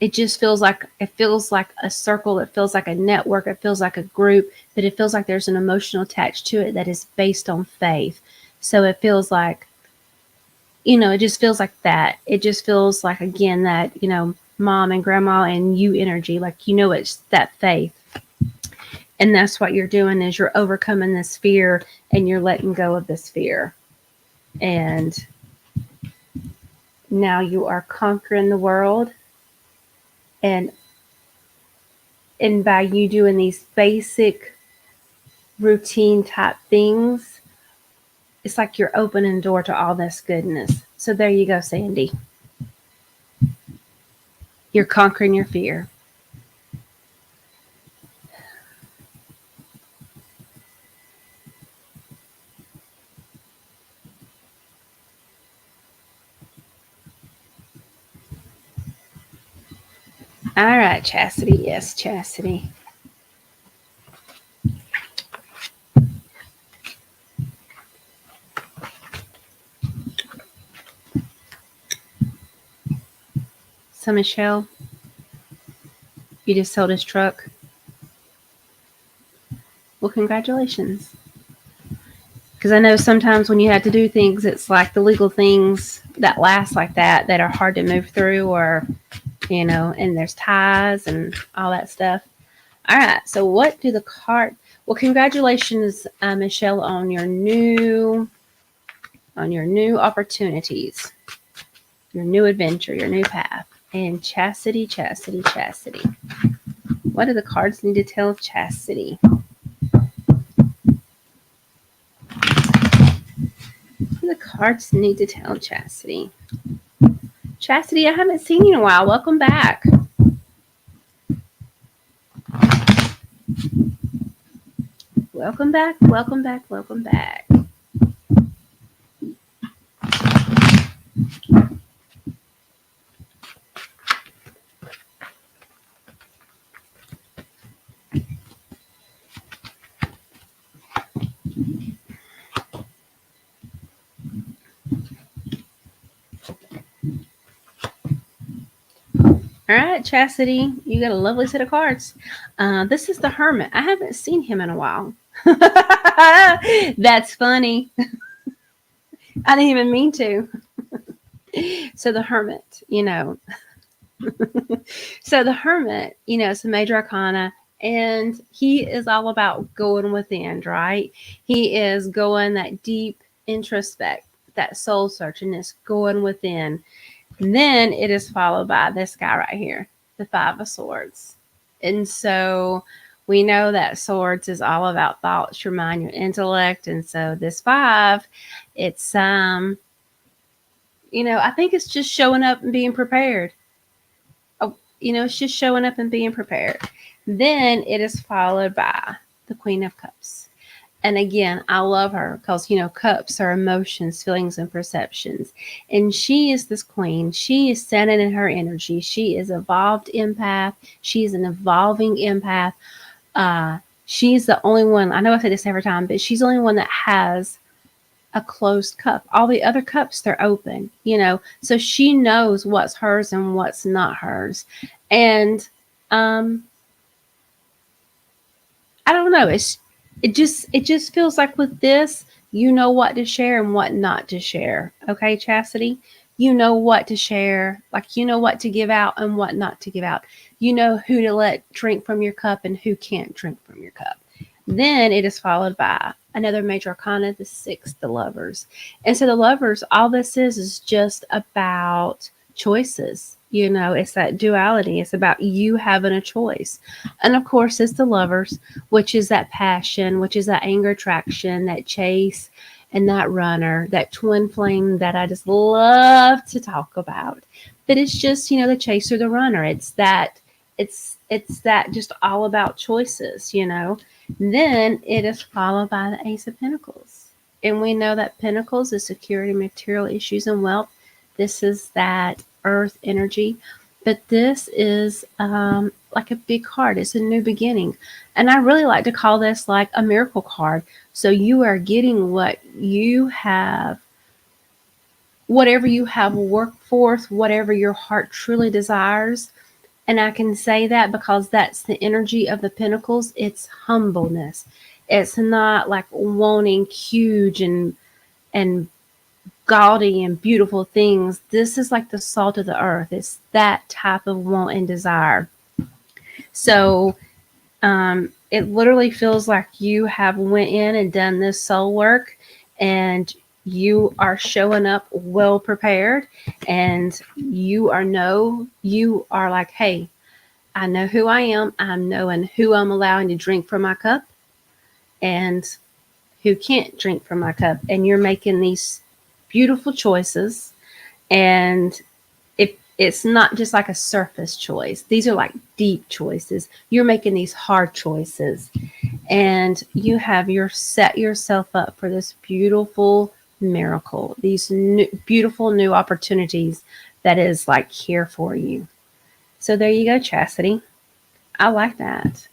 S1: It just feels like a circle. It feels like a network. It feels like a group, but it feels like there's an emotional attached to it that is based on faith. So it feels like, it just feels like that. It just feels like, again, that, mom and grandma and you energy, like, it's that faith. And that's what you're doing, is you're overcoming this fear and you're letting go of this fear. And now you are conquering the world. And by you doing these basic routine type things, it's like you're opening the door to all this goodness. So there you go, Sandy. You're conquering your fear. All right, Chastity. Yes, Chastity. So, Michelle, you just sold his truck. Well, congratulations. Because I know sometimes when you have to do things, it's like the legal things that last like that are hard to move through, or, and there's ties and all that stuff. All right. So, what do the card? Well, congratulations, Michelle, on your new opportunities, your new adventure, your new path. And Chastity, Chastity, Chastity. What do the cards need to tell Chastity? What do the cards need to tell Chastity? Chastity, I haven't seen you in a while. Welcome back. Welcome back, welcome back, welcome back. All right, Chastity, you got a lovely set of cards. This is the Hermit. I haven't seen him in a while. That's funny. I didn't even mean to. So the Hermit, So the Hermit, it's a major arcana, and he is all about going within, right? He is going that deep introspect, that soul searching is going within. And then it is followed by this guy right here, the Five of Swords. And so we know that swords is all about thoughts, your mind, your intellect. And so this five, it's I think it's just showing up and being prepared. It's just showing up and being prepared. Then it is followed by the Queen of Cups. And again, I love her because, cups are emotions, feelings, and perceptions. And she is this queen. She is centered in her energy. She is evolved empath. She is an evolving empath. She's the only one, I know I say this every time, but she's the only one that has a closed cup. All the other cups, they're open, so she knows what's hers and what's not hers. And I don't know. It just feels like with this, you know what to share and what not to share. Okay, Chastity? You know what to share, like you know what to give out and what not to give out. You know who to let drink from your cup and who can't drink from your cup. Then it is followed by another major arcana, the Six, the Lovers. And so the Lovers, all this is just about choices. It's that duality. It's about you having a choice. And of course, it's the Lovers, which is that passion, which is that anger attraction, that chase, and that runner, that twin flame that I just love to talk about. But it's just, the chase or the runner. It's that just all about choices, Then it is followed by the Ace of Pentacles. And we know that Pentacles is security, material issues, and wealth. This is that earth energy. But this is like a big card. It's a new beginning. And I really like to call this like a miracle card. So you are getting what you have, whatever you have worked forth, whatever your heart truly desires. And I can say that because that's the energy of the Pentacles. It's humbleness. It's not like wanting huge and gaudy and beautiful things. This is like the salt of the earth. It's that type of want and desire. So it literally feels like you have went in and done this soul work, and you are showing up well prepared, and you are like, hey, I know who I am. I'm knowing who I'm allowing to drink from my cup. and who can't drink from my cup, and you're making these beautiful choices. And if it's not just like a surface choice, these are like deep choices. You're making these hard choices, and you have set yourself up for this beautiful miracle, these beautiful new opportunities that is like here for you. So there you go, Chastity. I like that.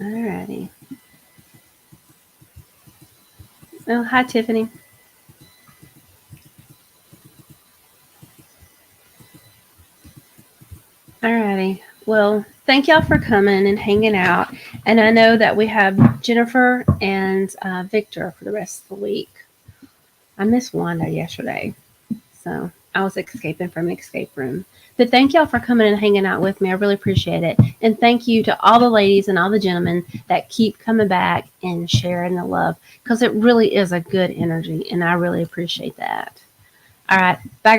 S1: Alrighty. Oh, hi, Tiffany. Alrighty. Well, thank y'all for coming and hanging out. And I know that we have Jennifer and Victor for the rest of the week. I missed Wanda yesterday, so I was escaping from an escape room. But thank y'all for coming and hanging out with me. I really appreciate it. And thank you to all the ladies and all the gentlemen that keep coming back and sharing the love, because it really is a good energy, and I really appreciate that. All right. Bye, guys.